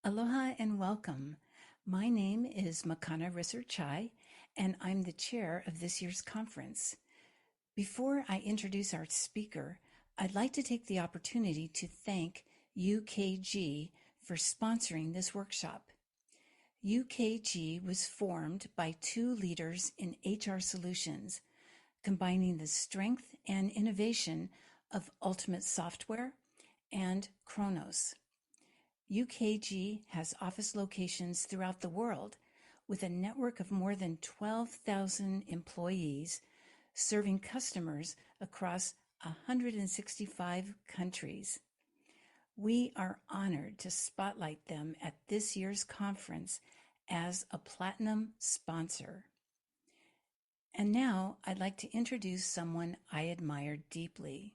Aloha and welcome. My name is Makana Risser-Chai, and I'm the chair of this year's conference. Before I introduce our speaker, I'd like to take the opportunity to thank UKG for sponsoring this workshop. UKG was formed by two leaders in HR solutions, combining the strength and innovation of Ultimate Software and Kronos. UKG has office locations throughout the world with a network of more than 12,000 employees serving customers across 165 countries. We are honored to spotlight them at this year's conference as a platinum sponsor. And now I'd like to introduce someone I admire deeply.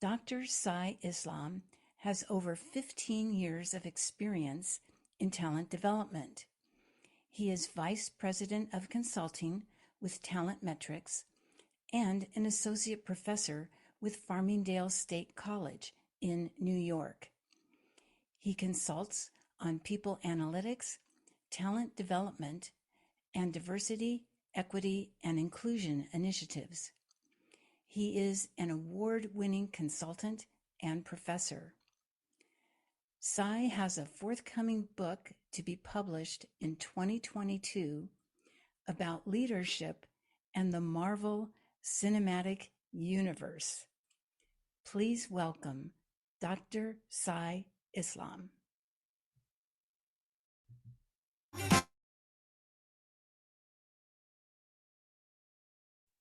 Dr. Sai Islam has over 15 years of experience in talent development. He is Vice President of Consulting with Talent Metrics and an Associate Professor with Farmingdale State College in New York. He consults on people analytics, talent development, and diversity, equity, and inclusion initiatives. He is an award-winning consultant and professor. Sai has a forthcoming book to be published in 2022 about leadership and the Marvel Cinematic Universe. Please welcome Dr. Sai Islam.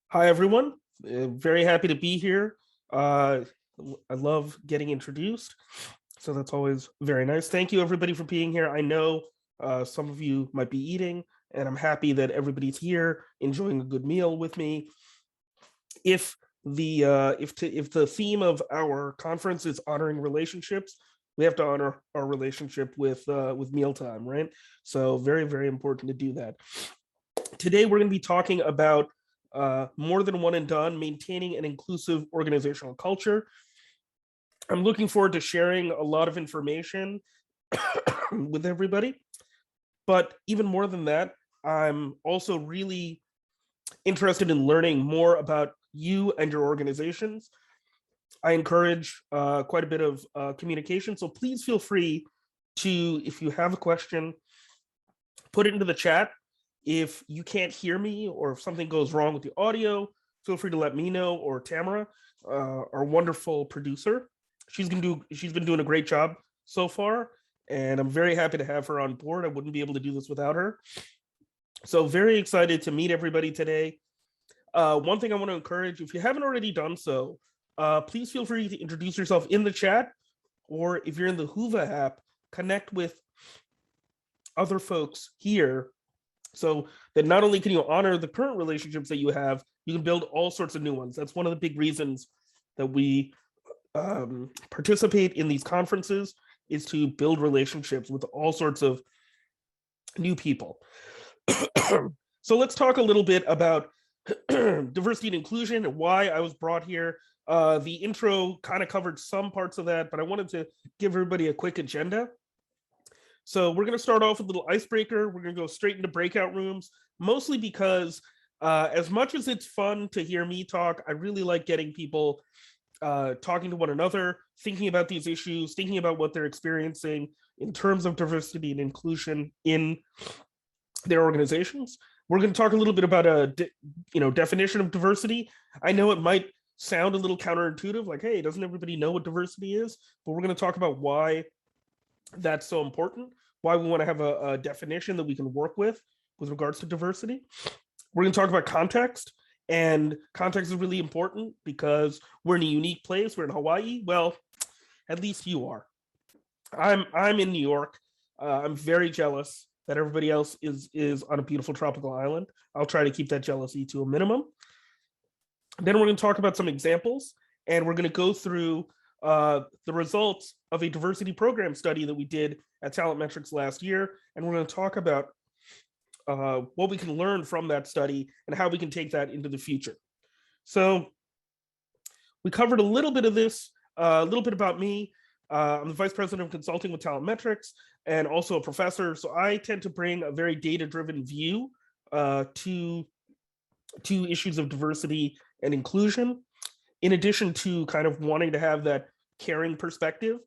Hi, everyone. Very happy to be here. I love getting introduced, so that's always very nice. Thank you, everybody, for being here. I know some of you might be eating, and I'm happy that everybody's here enjoying a good meal with me. If the theme of our conference is honoring relationships, we have to honor our relationship with mealtime, right? So very, very important to do that. Today, we're going to be talking about more than one and done, maintaining an inclusive organizational culture. I'm looking forward to sharing a lot of information with everybody. But even more than that, I'm also really interested in learning more about you and your organizations. I encourage quite a bit of communication. So please feel free to, if you have a question, put it into the chat. If you can't hear me or if something goes wrong with the audio, feel free to let me know, or Tamara, our wonderful producer. She's been doing a great job so far, and I'm very happy to have her on board. I wouldn't be able to do this without her. So very excited to meet everybody today. One thing I want to encourage, if you haven't already done so, please feel free to introduce yourself in the chat, or if you're in the Whova app, connect with other folks here so that not only can you honor the current relationships that you have, you can build all sorts of new ones. That's one of the big reasons that we participate in these conferences, is to build relationships with all sorts of new people. So let's talk a little bit about diversity and inclusion and why I was brought here. The intro kind of covered some parts of that, but I wanted to give everybody a quick agenda. So we're going to start off with a little icebreaker. We're going to go straight into breakout rooms, mostly because as much as it's fun to hear me talk, I really like getting people talking to one another, thinking about these issues, thinking about what they're experiencing in terms of diversity and inclusion in their organizations. We're going to talk a little bit about a definition of diversity. I know it might sound a little counterintuitive, like, hey, doesn't everybody know what diversity is? But we're going to talk about why that's so important, why we want to have a definition that we can work with regards to diversity. We're going to talk about context, and context is really important because we're in a unique place. We're in Hawaii. Well, at least you are. I'm in New York. I'm very jealous that everybody else is on a beautiful tropical island. I'll try to keep that jealousy to a minimum. Then we're going to talk about some examples, and we're going to go through the results of a diversity program study that we did at Talent Metrics last year, and we're going to talk about what we can learn from that study and how we can take that into the future. So we covered a little bit of this, a little bit about me. I'm the vice president of consulting with Talent Metrics and also a professor. So I tend to bring a very data-driven view to issues of diversity and inclusion. In addition to kind of wanting to have that caring perspective,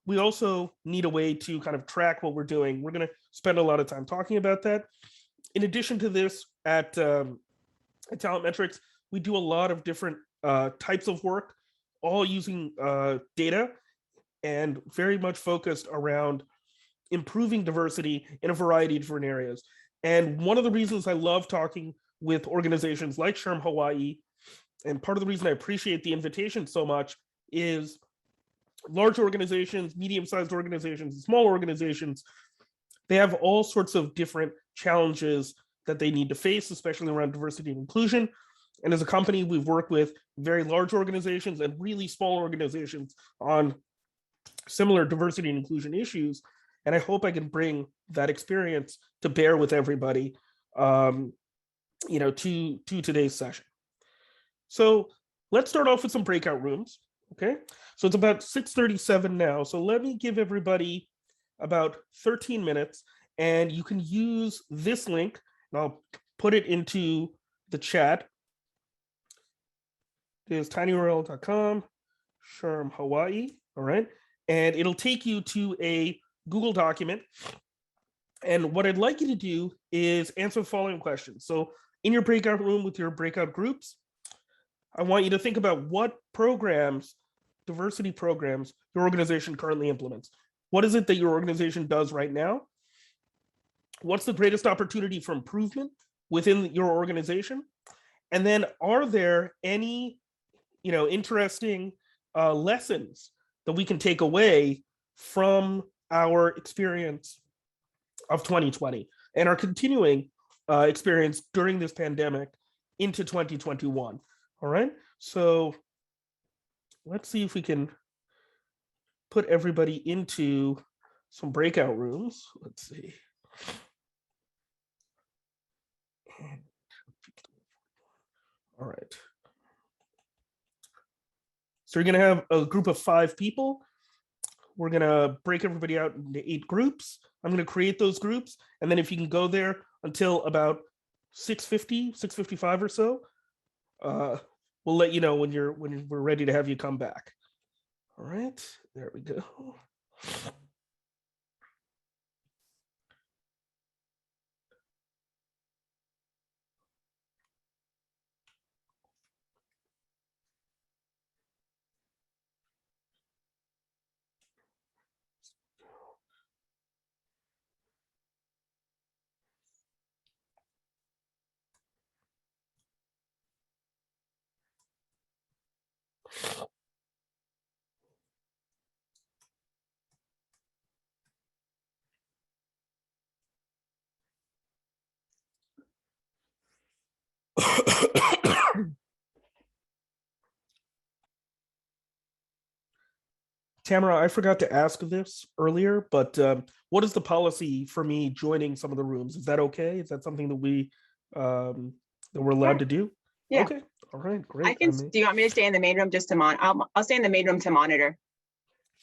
we also need a way to kind of track what we're doing. We're going to spend a lot of time talking about that. In addition to this, at Talent Metrics, we do a lot of different types of work, all using data and very much focused around improving diversity in a variety of different areas. And one of the reasons I love talking with organizations like SHRM Hawaii, and part of the reason I appreciate the invitation so much, is large organizations, medium-sized organizations, small organizations, they have all sorts of different challenges that they need to face, especially around diversity and inclusion. And as a company, we've worked with very large organizations and really small organizations on similar diversity and inclusion issues. And I hope I can bring that experience to bear with everybody, to today's session. So let's start off with some breakout rooms. Okay, so it's about 6:37 now. So let me give everybody about 13 minutes, and you can use this link, and I'll put it into the chat. It is tinyurl.com, SHRM Hawaii, all right? And it'll take you to a Google document. And what I'd like you to do is answer the following questions. So in your breakout room with your breakout groups, I want you to think about what programs, diversity programs, your organization currently implements. What is it that your organization does right now? What's the greatest opportunity for improvement within your organization? And then are there any, interesting lessons that we can take away from our experience of 2020 and our continuing experience during this pandemic into 2021? All right, so let's see if we can put everybody into some breakout rooms. Let's see. All right. So you're going to have a group of 5 people. We're going to break everybody out into 8 groups. I'm going to create those groups. And then if you can go there until about 6:50, 6:55 or so, we'll let you know when we're ready to have you come back. All right, there we go. Tamara, I forgot to ask this earlier, but what is the policy for me joining some of the rooms? Is that okay? Is that something that we're allowed to do? Yeah. Okay. All right. Great. I can. Do you want me to stay in the main room just to I'll stay in the main room to monitor.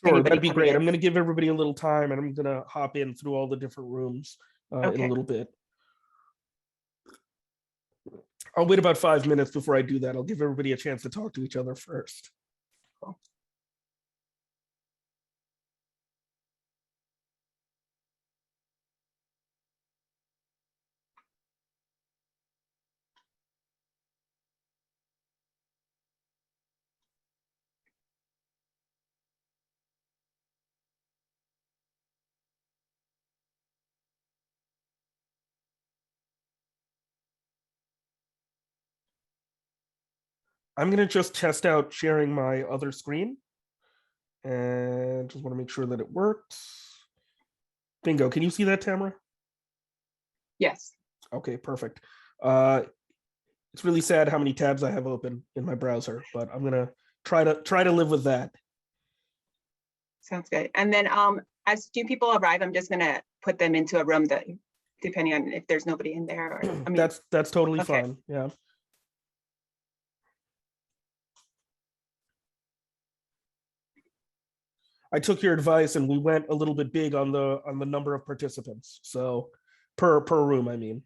Sure, that'd be great. I'm going to give everybody a little time, and I'm going to hop in through all the different rooms in a little bit. I'll wait about 5 minutes before I do that. I'll give everybody a chance to talk to each other first. Cool. I'm going to just test out sharing my other screen and just want to make sure that it works. Bingo. Can you see that, Tamara? Yes. Okay, perfect. It's really sad how many tabs I have open in my browser, but I'm going to try to live with that. Sounds good. And then as new people arrive, I'm just going to put them into a room that, depending on if there's nobody in there. Or, I mean, that's totally fine. Yeah. I took your advice and we went a little bit big on the number of participants. So per room, I mean.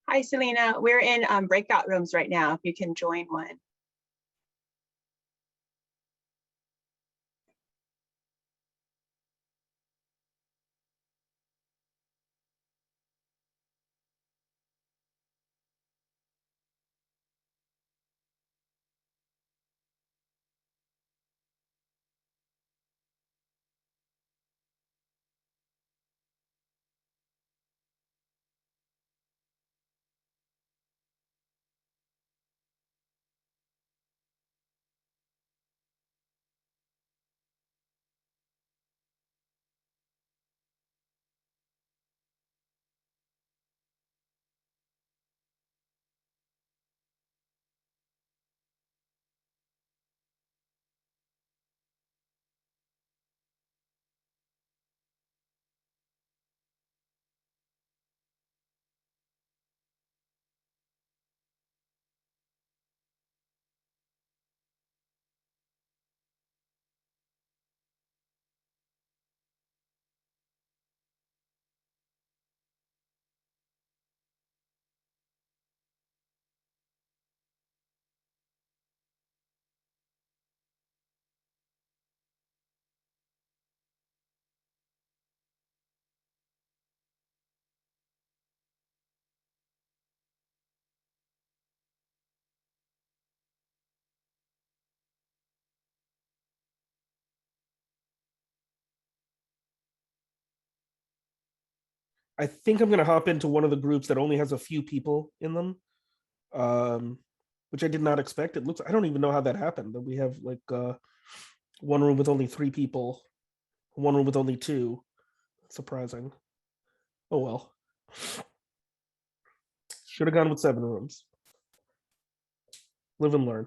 Hi, Selena. We're in breakout rooms right now, if you can join one. I think I'm gonna hop into one of the groups that only has a few people in them, um, which I did not expect. It looks I don't even know how that happened. That we have like one room with only 3 people, one room with only two. Surprising. Oh well. Should have gone with 7 rooms. Live and learn.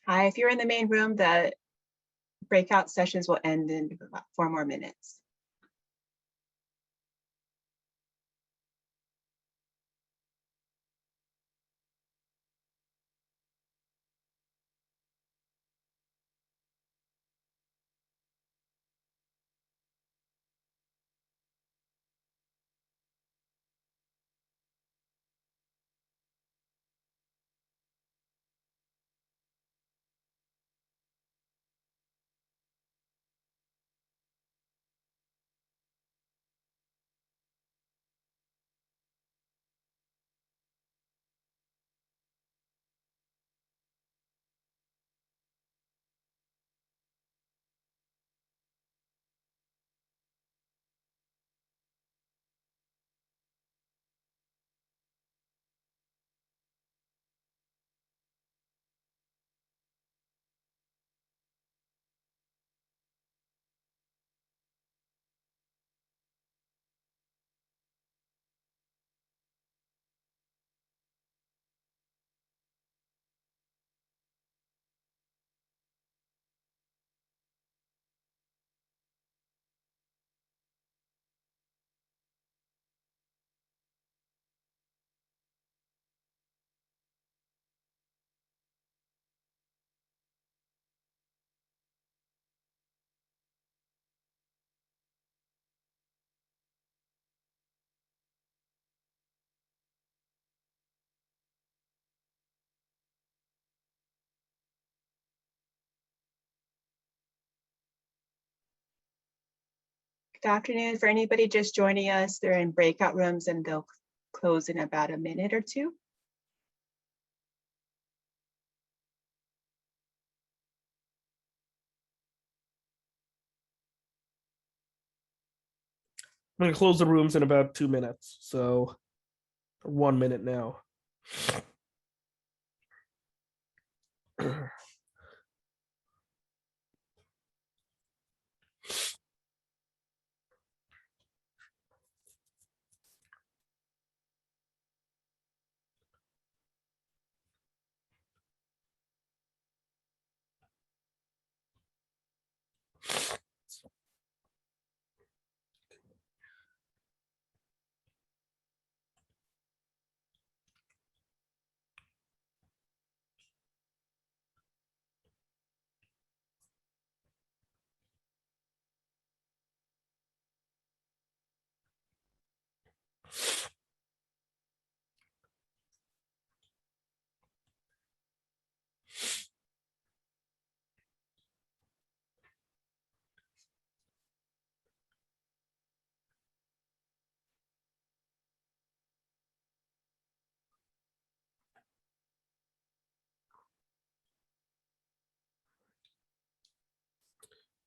Hi, if you're in the main room, the breakout sessions will end in about 4 more minutes. Good afternoon. For anybody just joining us, they're in breakout rooms and they'll close in about a minute or two. I'm going to close the rooms in about 2 minutes. So 1 minute now.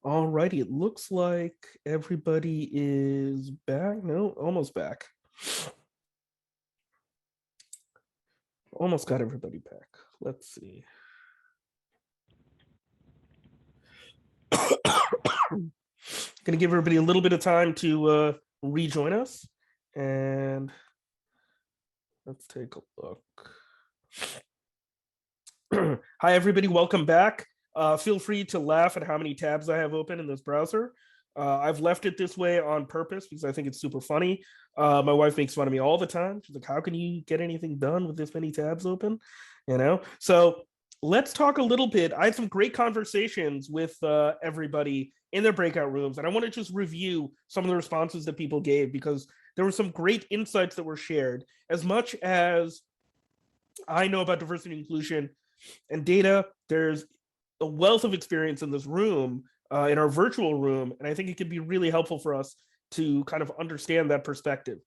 All righty, it looks like everybody is back. No, almost back. Almost got everybody back. Let's see. Gonna give everybody a little bit of time to rejoin us, and let's take a look. Hi, everybody. Welcome back. Feel free to laugh at how many tabs I have open in this browser. I've left it this way on purpose because I think it's super funny. My wife makes fun of me all the time. She's like, how can you get anything done with this many tabs open? You know? So let's talk a little bit. I had some great conversations with everybody in their breakout rooms, and I want to just review some of the responses that people gave because there were some great insights that were shared. As much as I know about diversity and inclusion and data, there's a wealth of experience in this room, in our virtual room, and I think it could be really helpful for us to kind of understand that perspective.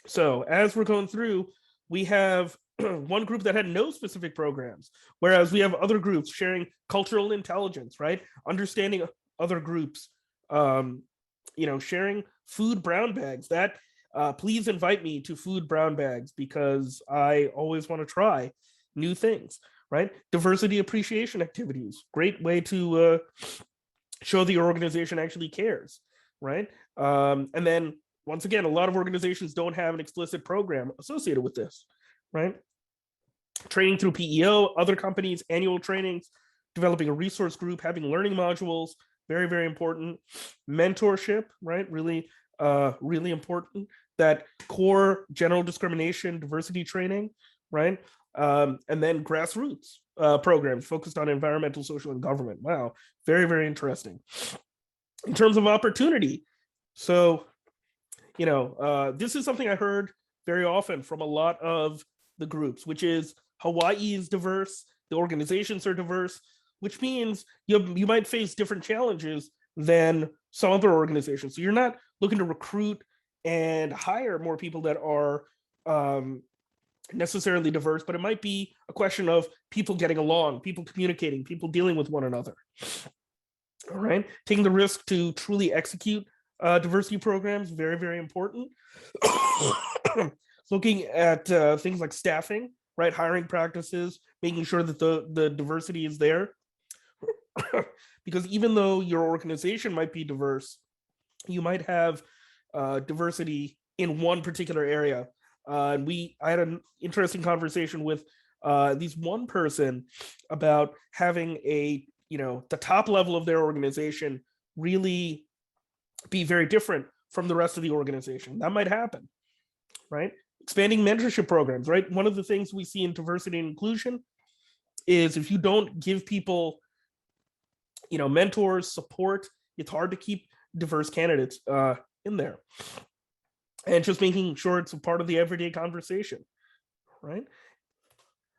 So as we're going through, we have one group that had no specific programs, whereas we have other groups sharing cultural intelligence, right? Understanding other groups, sharing food brown bags. That please invite me to food brown bags because I always want to try new things, right? Diversity appreciation activities, great way to show the organization actually cares, right? And then once again, a lot of organizations don't have an explicit program associated with this, right? training through PEO, other companies, annual trainings, developing a resource group, having learning modules, very, very important. Mentorship, right? Really, really important. That core general discrimination, diversity training, right? And then grassroots programs focused on environmental, social, and government. Wow, very, very interesting. In terms of opportunity, so, this is something I heard very often from a lot of the groups, which is Hawaii is diverse, the organizations are diverse, which means you might face different challenges than some other organizations. So you're not looking to recruit and hire more people that are necessarily diverse, but it might be a question of people getting along, people communicating, people dealing with one another. All right, taking the risk to truly execute diversity programs, very, very important. Looking at things like staffing, right, hiring practices, making sure that the diversity is there. Because even though your organization might be diverse, you might have diversity in one particular area. And I had an interesting conversation with at least one person about having the top level of their organization really be very different from the rest of the organization. That might happen, right? Expanding mentorship programs, right? One of the things we see in diversity and inclusion is if you don't give people, mentors, support, it's hard to keep diverse candidates in there. And just making sure it's a part of the everyday conversation, right?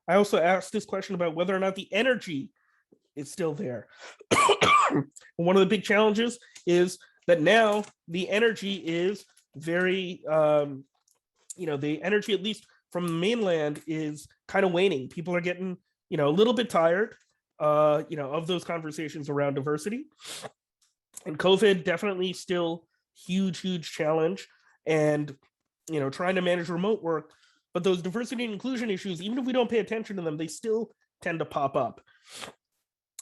I also asked this question about whether or not the energy is still there. One of the big challenges is that now the energy is very, the energy, at least from the mainland, is kind of waning. People are getting, a little bit tired, of those conversations around diversity. And COVID definitely still huge, huge challenge. And, trying to manage remote work, but those diversity and inclusion issues, even if we don't pay attention to them, they still tend to pop up.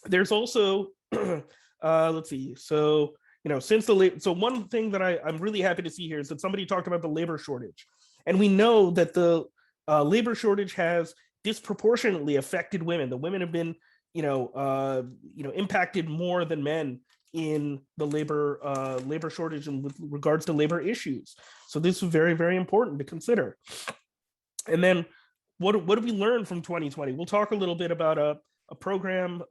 There's also, let's see, so, so one thing that I'm really happy to see here is that somebody talked about the labor shortage. And we know that the labor shortage has disproportionately affected women. The women have been, impacted more than men in the labor shortage and with regards to labor issues. So this is very, very important to consider. And then what did we learn from 2020? We'll talk a little bit about a program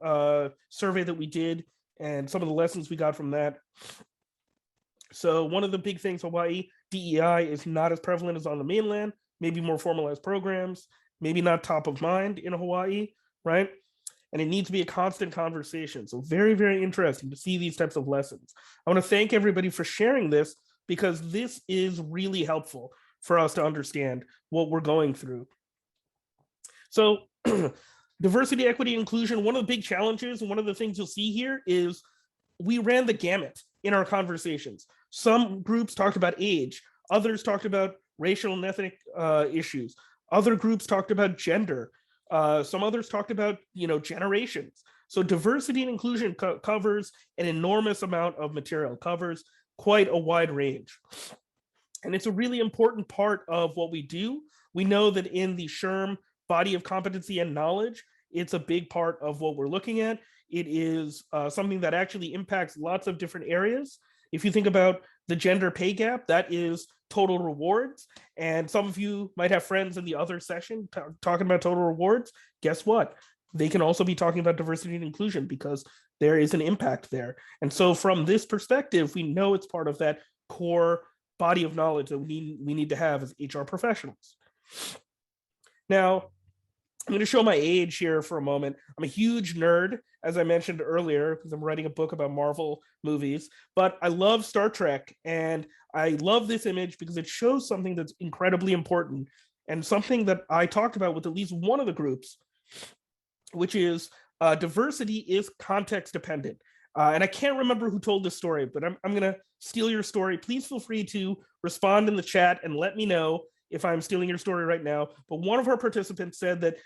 survey that we did and some of the lessons we got from that. So one of the big things, Hawaii, DEI is not as prevalent as on the mainland, maybe more formalized programs, maybe not top of mind in Hawaii, right? And it needs to be a constant conversation. So very, very interesting to see these types of lessons. I want to thank everybody for sharing this because this is really helpful for us to understand what we're going through. So diversity, equity, inclusion, one of the big challenges and one of the things you'll see here is we ran the gamut in our conversations. Some groups talked about age, others talked about racial and ethnic issues, other groups talked about gender, some others talked about, generations. So diversity and inclusion covers an enormous amount of material, covers quite a wide range. And it's a really important part of what we do. We know that in the SHRM body of competency and knowledge, it's a big part of what we're looking at. It is something that actually impacts lots of different areas. If you think about the gender pay gap, that is total rewards. And some of you might have friends in the other session talking about total rewards. Guess what? They can also be talking about diversity and inclusion because there is an impact there. And so from this perspective, we know it's part of that core body of knowledge that we need to have as HR professionals. Now, I'm going to show my age here for a moment. I'm a huge nerd, as I mentioned earlier, because I'm writing a book about Marvel movies, but I love Star Trek, and I love this image because it shows something that's incredibly important and something that I talked about with at least one of the groups, which is diversity is context dependent. And I can't remember who told this story, but I'm going to steal your story. Please feel free to respond in the chat and let me know if I'm stealing your story right now. But one of our participants said that,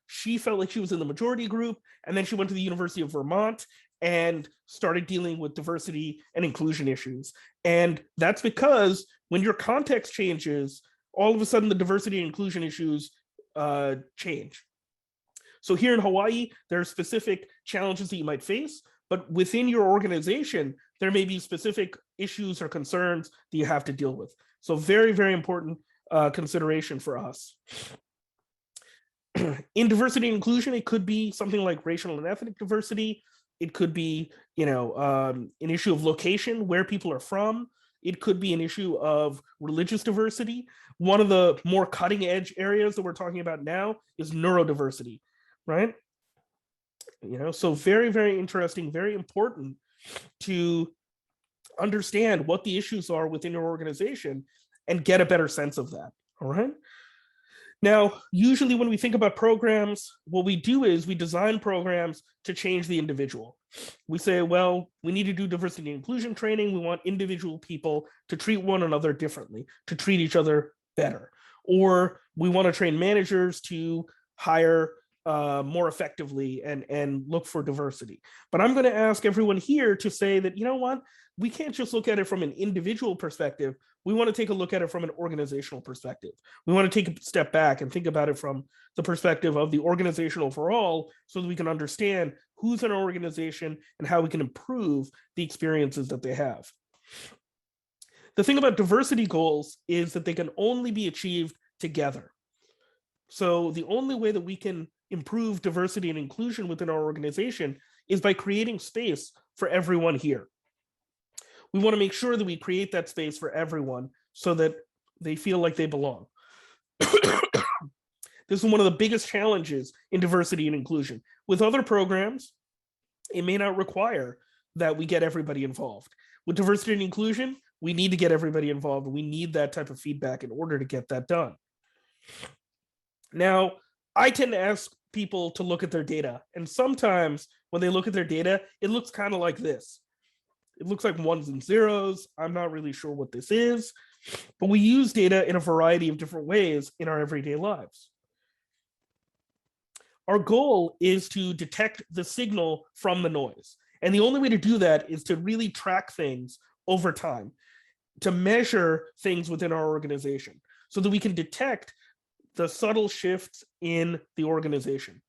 she felt like she was in the majority group, and then she went to the University of Vermont and started dealing with diversity and inclusion issues. And that's because when your context changes, all of a sudden the diversity and inclusion issues change, So here in Hawaii, there are specific challenges that you might face, but within your organization, there may be specific issues or concerns that you have to deal with. So very, very important consideration for us. In diversity and inclusion, it could be something like racial and ethnic diversity. It could be, an issue of location, where people are from. It could be an issue of religious diversity. One of the more cutting edge areas that we're talking about now is neurodiversity, right? So very, very interesting, very important to understand what the issues are within your organization and get a better sense of that, all right? Now, usually when we think about programs, what we do is we design programs to change the individual. We say, well, we need to do diversity and inclusion training. We want individual people to treat one another differently, to treat each other better. Or we want to train managers to hire more effectively and look for diversity. But I'm going to ask everyone here to say that, you know what, we can't just look at it from an individual perspective. We want to take a look at it from an organizational perspective. We want to take a step back and think about it from the perspective of the organization overall, so that we can understand who's in our organization and how we can improve the experiences that they have. The thing about diversity goals is that they can only be achieved together. So the only way that we can improve diversity and inclusion within our organization is by creating space for everyone here. We want to make sure that we create that space for everyone so that they feel like they belong. This is one of the biggest challenges in diversity and inclusion. With other programs, it may not require that we get everybody involved. With diversity and inclusion, we need to get everybody involved. We need that type of feedback in order to get that done. Now, I tend to ask people to look at their data. And sometimes when they look at their data, it looks kind of like this. It looks like ones and zeros. I'm not really sure what this is, but we use data in a variety of different ways in our everyday lives. Our goal is to detect the signal from the noise. And the only way to do that is to really track things over time, to measure things within our organization so that we can detect the subtle shifts in the organization.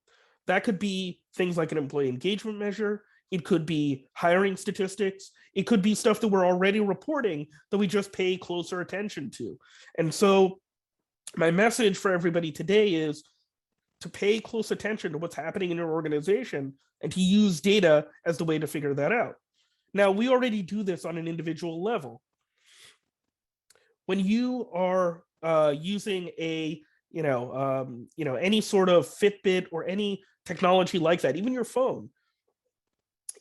That could be things like an employee engagement measure. It could be hiring statistics. It could be stuff that we're already reporting that we just pay closer attention to. And so my message for everybody today is to pay close attention to what's happening in your organization and to use data as the way to figure that out. Now, we already do this on an individual level. When you are using a any sort of Fitbit or any technology like that, even your phone,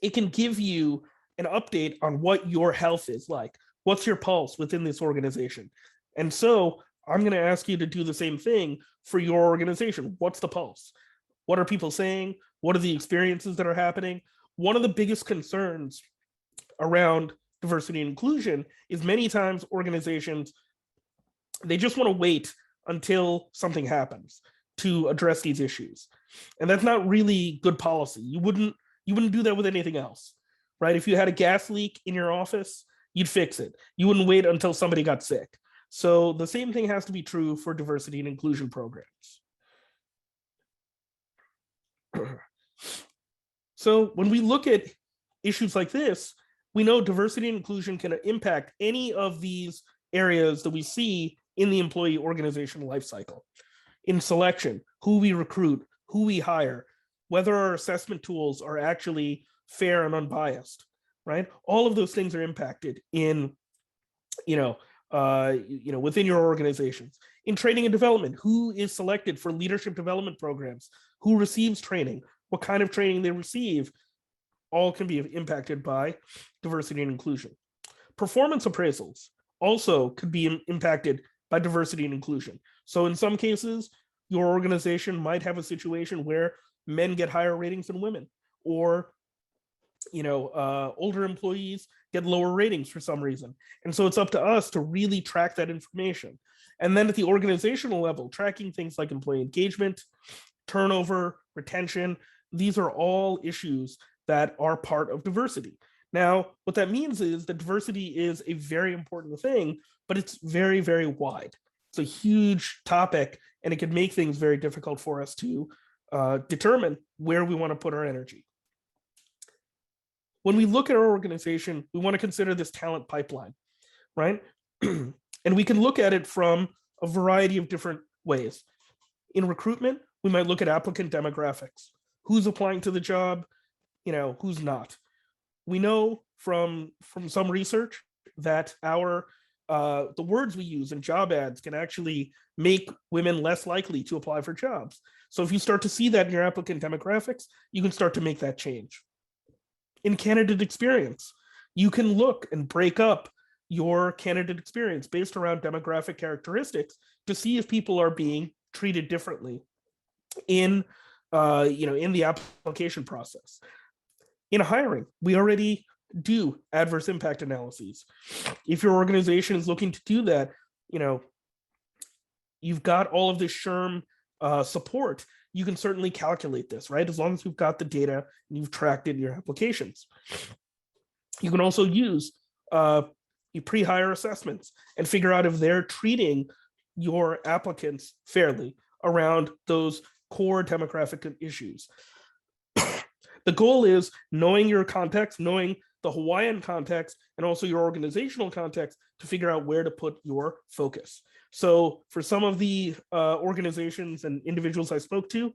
it can give you an update on what your health is like. What's your pulse within this organization? And so I'm going to ask you to do the same thing for your organization. What's the pulse? What are people saying? What are the experiences that are happening? One of the biggest concerns around diversity and inclusion is many times organizations, they just want to wait until something happens to address these issues. And that's not really good policy. You wouldn't do that with anything else, right? If you had a gas leak in your office, you'd fix it. You wouldn't wait until somebody got sick. So the same thing has to be true for diversity and inclusion programs. So when we look at issues like this, we know diversity and inclusion can impact any of these areas that we see in the employee organization lifecycle. In selection, who we recruit, who we hire, whether our assessment tools are actually fair and unbiased, right? All of those things are impacted in, within your organizations. In training and development, who is selected for leadership development programs, who receives training, what kind of training they receive, all can be impacted by diversity and inclusion. Performance appraisals also could be impacted by diversity and inclusion. So in some cases, your organization might have a situation where men get higher ratings than women, or older employees get lower ratings for some reason. And so it's up to us to really track that information. And then at the organizational level, tracking things like employee engagement, turnover, retention, these are all issues that are part of diversity. Now, what that means is that diversity is a very important thing, but it's very, very wide. It's a huge topic, and it can make things very difficult for us to determine where we want to put our energy. When we look at our organization, we want to consider this talent pipeline, right? And we can look at it from a variety of different ways. In recruitment, we might look at applicant demographics. Who's applying to the job, who's not. We know from some research that the words we use in job ads can actually make women less likely to apply for jobs. So if you start to see that in your applicant demographics, you can start to make that change. In candidate experience, you can look and break up your candidate experience based around demographic characteristics to see if people are being treated differently in the application process. In hiring, we already do adverse impact analyses. If your organization is looking to do that, you've got all of this SHRM support. You can certainly calculate this, right? As long as you've got the data and you've tracked it in your applications. You can also use pre-hire assessments and figure out if they're treating your applicants fairly around those core demographic issues. The goal is knowing your context, knowing the Hawaiian context, and also your organizational context to figure out where to put your focus. So for some of the organizations and individuals I spoke to,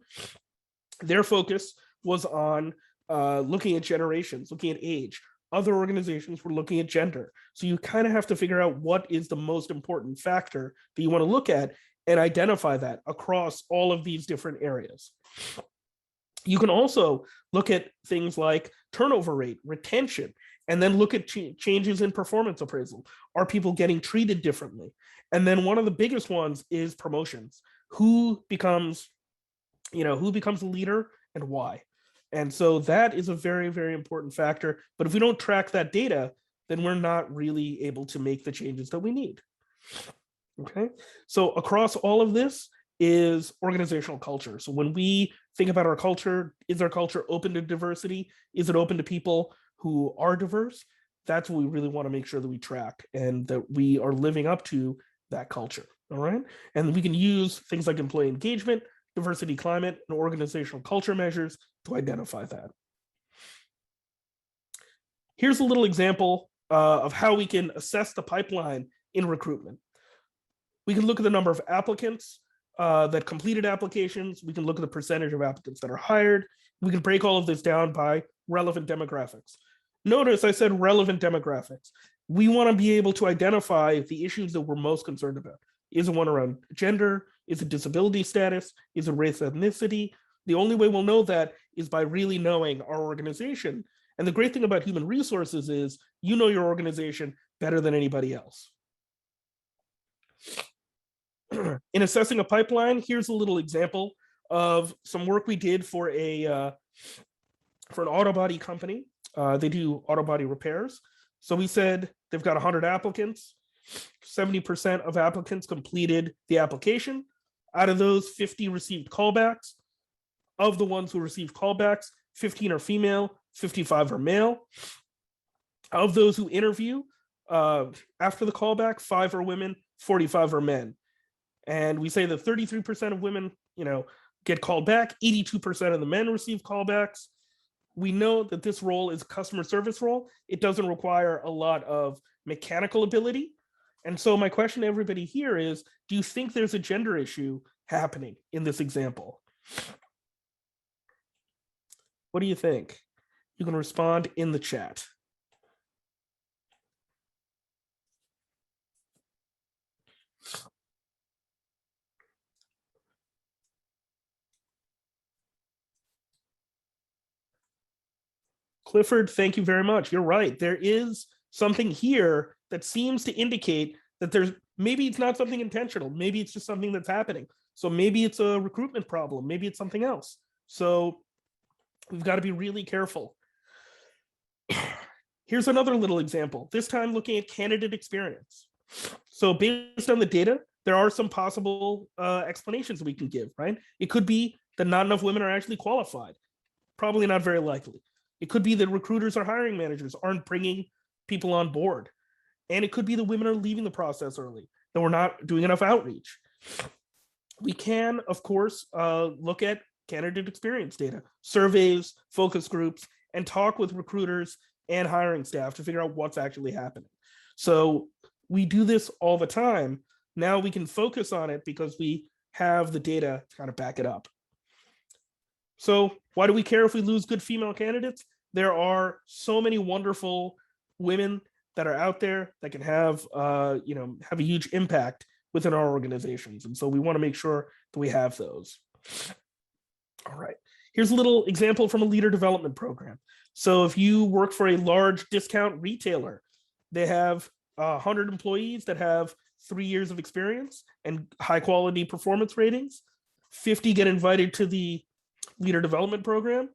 their focus was on looking at generations, looking at age. Other organizations were looking at gender. So you kind of have to figure out what is the most important factor that you want to look at and identify that across all of these different areas. You can also look at things like turnover rate, retention, and then look at changes in performance appraisal. Are people getting treated differently? And then one of the biggest ones is promotions. Who becomes a leader and why? And so that is a very, very important factor. But if we don't track that data, then we're not really able to make the changes that we need. Okay, so across all of this is organizational culture. So when we think about our culture, is our culture open to diversity? Is it open to people who are diverse? That's what we really want to make sure that we track and that we are living up to that culture. All right, and we can use things like employee engagement, diversity climate, and organizational culture measures to identify that. Here's a little example of how we can assess the pipeline in recruitment. We can look at the number of applicants that completed applications. We can look at the percentage of applicants that are hired. We can break all of this down by relevant demographics. Notice I said relevant demographics. We want to be able to identify the issues that we're most concerned about. Is it one around gender? Is it disability status? Is it race, ethnicity? The only way we'll know that is by really knowing our organization. And the great thing about human resources is you know your organization better than anybody else. In assessing a pipeline, here's a little example of some work we did for an auto body company. They do auto body repairs. So we said they've got 100 applicants. 70% of applicants completed the application. Out of those, 50 received callbacks. Of the ones who received callbacks, 15 are female, 55 are male. Of those who interview after the callback, 5 are women, 45 are men. And we say that 33% of women, get called back. 82% of the men receive callbacks. We know that this role is a customer service role. It doesn't require a lot of mechanical ability. And so my question to everybody here is, do you think there's a gender issue happening in this example? What do you think? You can respond in the chat. Clifford, thank you very much. You're right. There is something here that seems to indicate that maybe it's not something intentional. Maybe it's just something that's happening. So maybe it's a recruitment problem. Maybe it's something else. So we've got to be really careful. Here's another little example, this time looking at candidate experience. So based on the data, there are some possible explanations we can give, right? It could be that not enough women are actually qualified. Probably not very likely. It could be that recruiters or hiring managers aren't bringing people on board. And it could be that women are leaving the process early, that we're not doing enough outreach. We can, of course, look at candidate experience data, surveys, focus groups, and talk with recruiters and hiring staff to figure out what's actually happening. So we do this all the time. Now we can focus on it because we have the data to kind of back it up. So why do we care if we lose good female candidates? There are so many wonderful women that are out there that can have, have a huge impact within our organizations. And so we want to make sure that we have those. All right, here's a little example from a leader development program. So if you work for a large discount retailer, they have 100 employees that have 3 years of experience and high quality performance ratings. 50 get invited to the leader development program.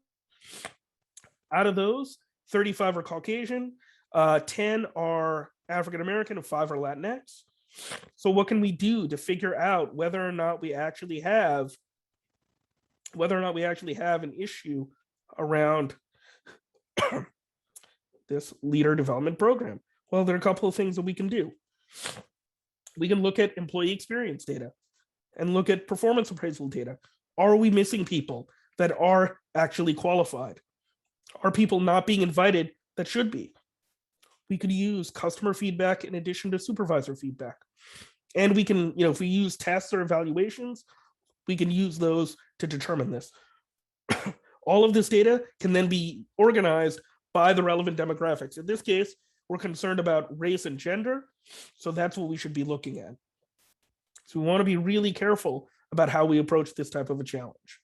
Out of those, 35 are Caucasian, 10 are African American, and 5 are Latinx. So what can we do to figure out whether or not we actually have an issue around this leader development program? Well, there are a couple of things that we can do. We can look at employee experience data and look at performance appraisal data. Are we missing people that are actually qualified? Are people not being invited that should be? We could use customer feedback in addition to supervisor feedback. And we can, if we use tests or evaluations, we can use those to determine this. All of this data can then be organized by the relevant demographics. In this case, we're concerned about race and gender, so that's what we should be looking at. So we want to be really careful about how we approach this type of a challenge.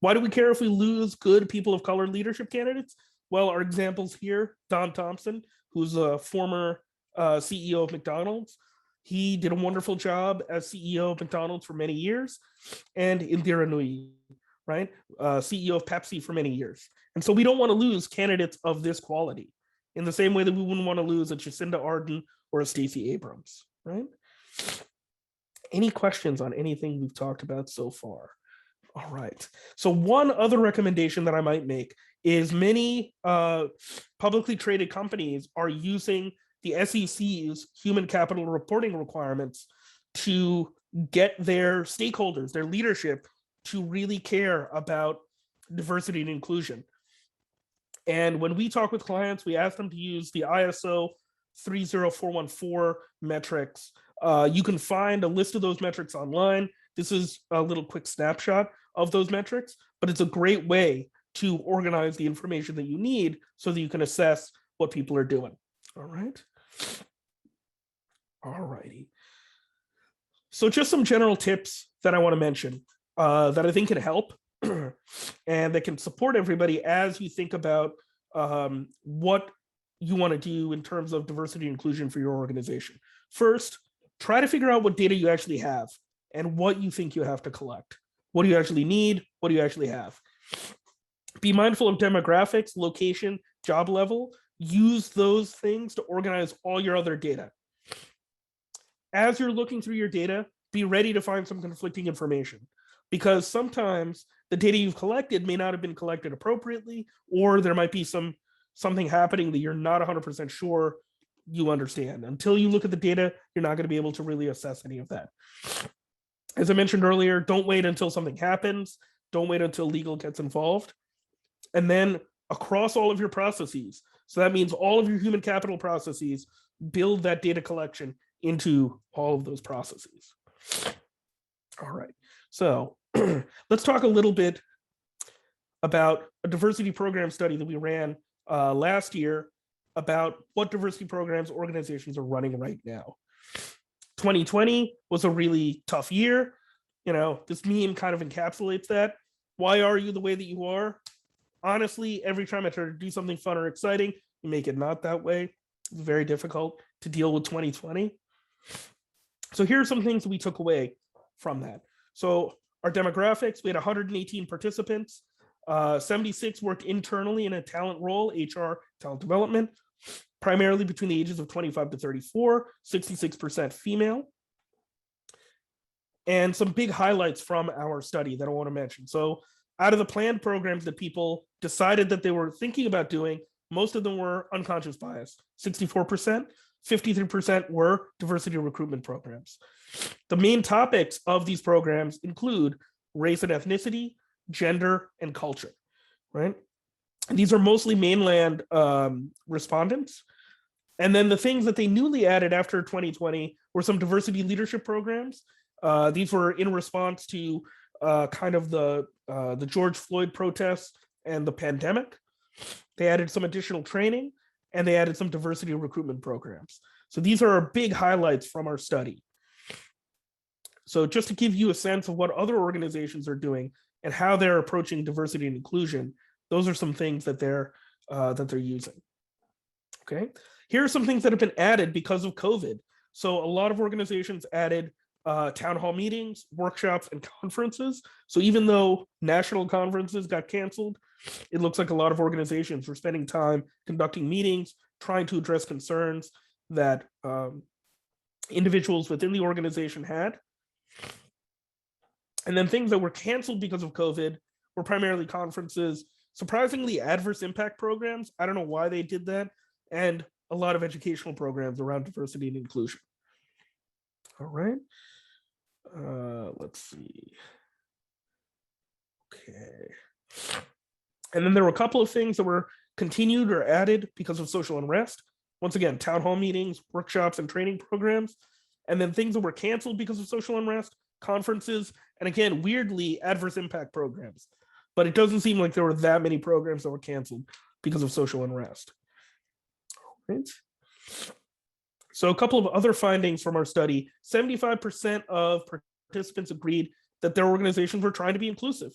Why do we care if we lose good people of color leadership candidates? Well, our examples here, Don Thompson, who's a former CEO of McDonald's. He did a wonderful job as CEO of McDonald's for many years, and Indira Nooyi, right? CEO of Pepsi for many years. And so we don't want to lose candidates of this quality in the same way that we wouldn't want to lose a Jacinda Ardern or a Stacey Abrams, right? Any questions on anything we've talked about so far? All right. So one other recommendation that I might make is many publicly traded companies are using the SEC's human capital reporting requirements to get their stakeholders, their leadership, to really care about diversity and inclusion. And when we talk with clients, we ask them to use the ISO 30414 metrics. You can find a list of those metrics online. This is a little quick snapshot of those metrics, but it's a great way to organize the information that you need so that you can assess what people are doing. All right. All righty. So just some general tips that I want to mention that I think can help and that can support everybody as you think about what you want to do in terms of diversity and inclusion for your organization. First, try to figure out what data you actually have and what you think you have to collect. What do you actually need? What do you actually have? Be mindful of demographics, location, job level. Use those things to organize all your other data. As you're looking through your data, be ready to find some conflicting information, because sometimes the data you've collected may not have been collected appropriately, or there might be something happening that you're not 100% sure you understand. Until you look at the data, you're not going to be able to really assess any of that. As I mentioned earlier, don't wait until something happens. Don't wait until legal gets involved. And then across all of your processes, so that means all of your human capital processes, build that data collection into all of those processes. All right, so let's talk a little bit about a diversity program study that we ran last year about what diversity programs organizations are running right now. 2020 was a really tough year. This meme kind of encapsulates that. Why are you the way that you are? Honestly, every time I try to do something fun or exciting, you make it not that way. It's very difficult to deal with 2020. So here are some things that we took away from that. So our demographics, we had 118 participants. 76 worked internally in a talent role, HR, talent development, primarily between the ages of 25 to 34, 66% female. And some big highlights from our study that I want to mention. So out of the planned programs that people decided that they were thinking about doing, most of them were unconscious bias, 64%, 53% were diversity recruitment programs. The main topics of these programs include race and ethnicity, gender, and culture, right? And these are mostly mainland respondents. And then the things that they newly added after 2020 were some diversity leadership programs. These were in response to kind of the George Floyd protests and the pandemic. They added some additional training, and they added some diversity recruitment programs. So these are our big highlights from our study. So just to give you a sense of what other organizations are doing and how they're approaching diversity and inclusion, those are some things that they're using. Okay, here are some things that have been added because of COVID. So a lot of organizations added town hall meetings, workshops, and conferences. So even though national conferences got canceled, it looks like a lot of organizations were spending time conducting meetings, trying to address concerns that individuals within the organization had. And then things that were canceled because of COVID were primarily conferences, surprisingly adverse impact programs. I don't know why they did that, and a lot of educational programs around diversity and inclusion. All right. Let's see. Okay. And then there were a couple of things that were continued or added because of social unrest. Once again, town hall meetings, workshops, and training programs. And then things that were canceled because of social unrest, conferences, and again, weirdly, adverse impact programs. But it doesn't seem like there were that many programs that were canceled because of social unrest. All right. So a couple of other findings from our study, 75% of participants agreed that their organizations were trying to be inclusive.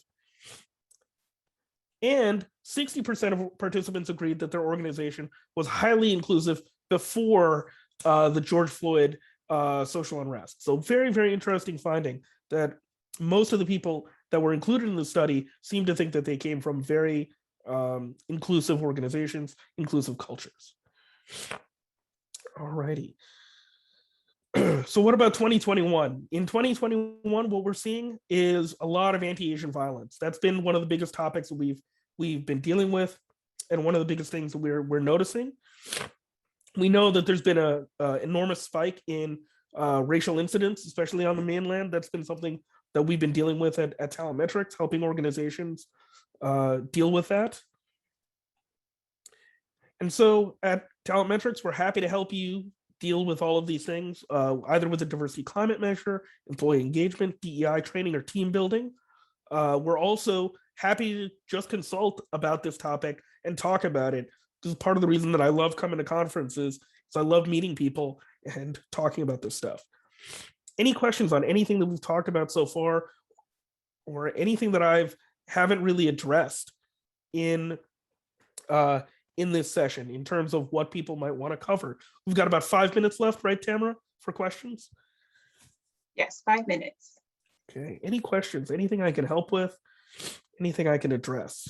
And 60% of participants agreed that their organization was highly inclusive before the George Floyd social unrest. So very, very interesting finding that most of the people that were included in the study seem to think that they came from very inclusive organizations, inclusive cultures. All righty. So what about 2021? In 2021, what we're seeing is a lot of anti-Asian violence. That's been one of the biggest topics that we've been dealing with, and one of the biggest things that we're noticing. We know that there's been a enormous spike in racial incidents, especially on the mainland. That's been something that we've been dealing with at Talentmetrics, helping organizations deal with that. And so at Talentmetrics, we're happy to help you deal with all of these things, either with a diversity climate measure, employee engagement, DEI training, or team building. We're also happy to just consult about this topic and talk about it. This is part of the reason that I love coming to conferences, is I love meeting people and talking about this stuff. Any questions on anything that we've talked about so far, or anything that I haven't really addressed in this session in terms of what people might want to cover? We've got about 5 minutes left, right, Tamara, for questions? Yes, 5 minutes. Okay, any questions? Anything I can help with? Anything I can address?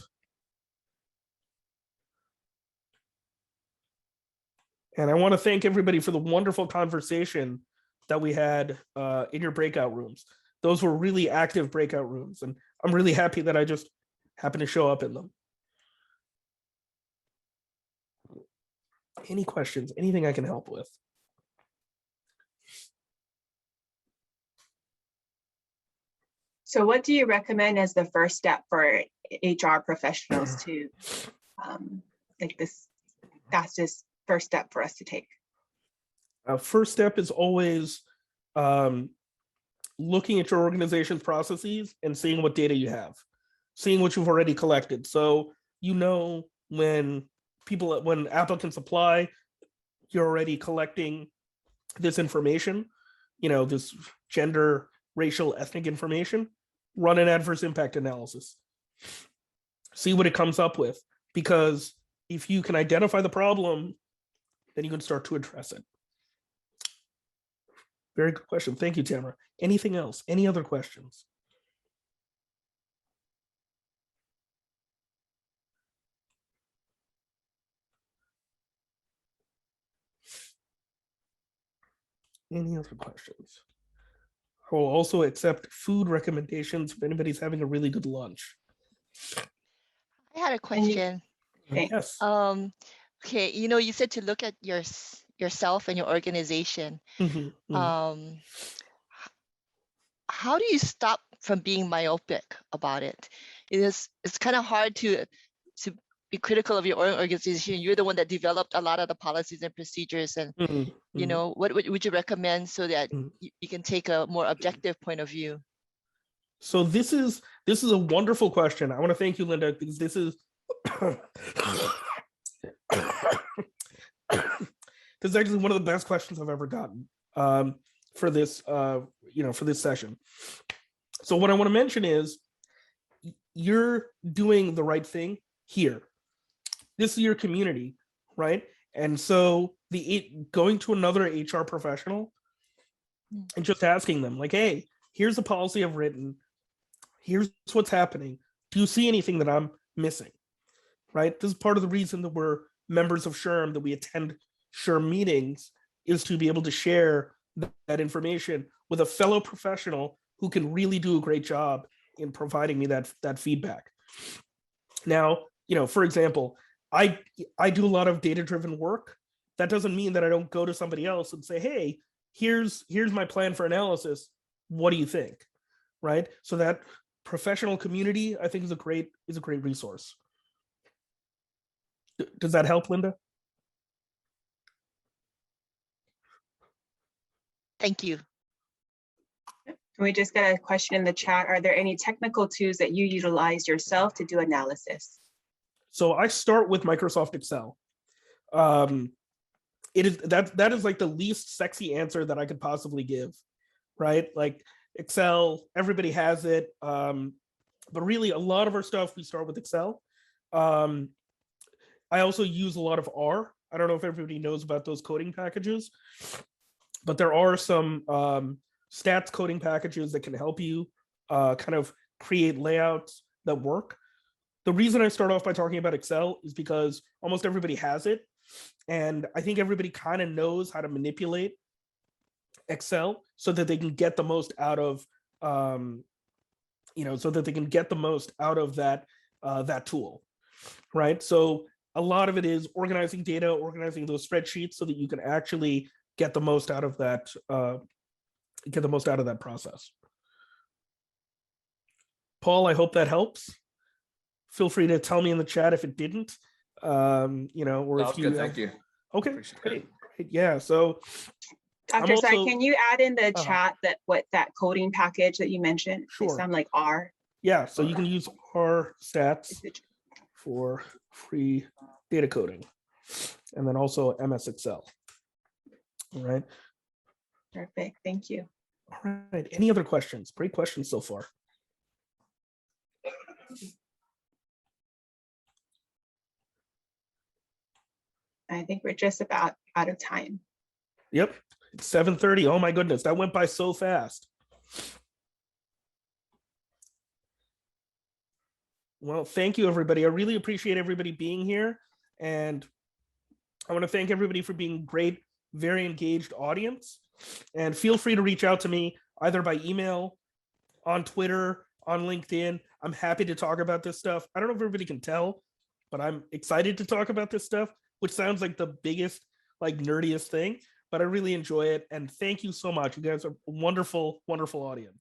And I want to thank everybody for the wonderful conversation that we had in your breakout rooms. Those were really active breakout rooms, and I'm really happy that I just happened to show up in them. Any questions? Anything I can help with? So what do you recommend as the first step for HR professionals to like this fastest first step for us to take? First step is always looking at your organization's processes and seeing what data you have, seeing what you've already collected. So you know when applicants apply, you're already collecting this information, this gender, racial, ethnic information. Run an adverse impact analysis. See what it comes up with, because if you can identify the problem, then you can start to address it. Very good question. Thank you, Tamara. Anything else? Any other questions? Any other questions? I will also accept food recommendations if anybody's having a really good lunch. I had a question. Yes. Okay, you said to look at yourself and your organization. How do you stop from being myopic about it? it's kind of hard to be critical of your own organization. You're the one that developed a lot of the policies and procedures, and Mhm, you mhm, know, what would you recommend so that mhm. you can take a more objective point of view? So this is a wonderful question. I want to thank you, Linda, because this is this is actually one of the best questions I've ever gotten for this for this session. So what I want to mention is you're doing the right thing here. This is your community, right? And so going to another HR professional and just asking them like, hey, here's the policy I've written. Here's what's happening. Do you see anything that I'm missing? Right? This is part of the reason that we're members of SHRM, that we attend SHRM meetings, is to be able to share that information with a fellow professional who can really do a great job in providing me that feedback. Now, for example, I do a lot of data-driven work. That doesn't mean that I don't go to somebody else and say, hey, here's my plan for analysis. What do you think? Right? So that professional community, I think, is a great resource. Does that help, Linda? Thank you. We just got a question in the chat. Are there any technical tools that you utilize yourself to do analysis? So I start with Microsoft Excel. It is that is like the least sexy answer that I could possibly give, right? Like Excel, everybody has it. But really a lot of our stuff, we start with Excel. I also use a lot of R. I don't know if everybody knows about those coding packages, but there are some stats coding packages that can help you kind of create layouts that work. The reason I start off by talking about Excel is because almost everybody has it. And I think everybody kind of knows how to manipulate Excel so that they can get the most out of, so that they can get the most out of that tool, right? So a lot of it is organizing data, organizing those spreadsheets so that you can actually get the most out of that, process. Paul, I hope that helps. Feel free to tell me in the chat if it didn't, or if you. Good, thank you. Okay, Appreciate great. Yeah. So, Dr. Tsai, also- can you add in the Uh-huh. chat what that coding package that you mentioned? Sure. It sound like R. Yeah, so you can use R stats for free data coding, and then also MS Excel. All right. Perfect. Thank you. All right. Any other questions? Great questions so far. I think we're just about out of time. Yep. It's 7:30. Oh my goodness, that went by so fast. Well, thank you, everybody. I really appreciate everybody being here. And I want to thank everybody for being great, very engaged audience. And feel free to reach out to me either by email, on Twitter, on LinkedIn. I'm happy to talk about this stuff. I don't know if everybody can tell, but I'm excited to talk about this stuff, which sounds like the biggest, like nerdiest thing, but I really enjoy it. And thank you so much. You guys are a wonderful, wonderful audience.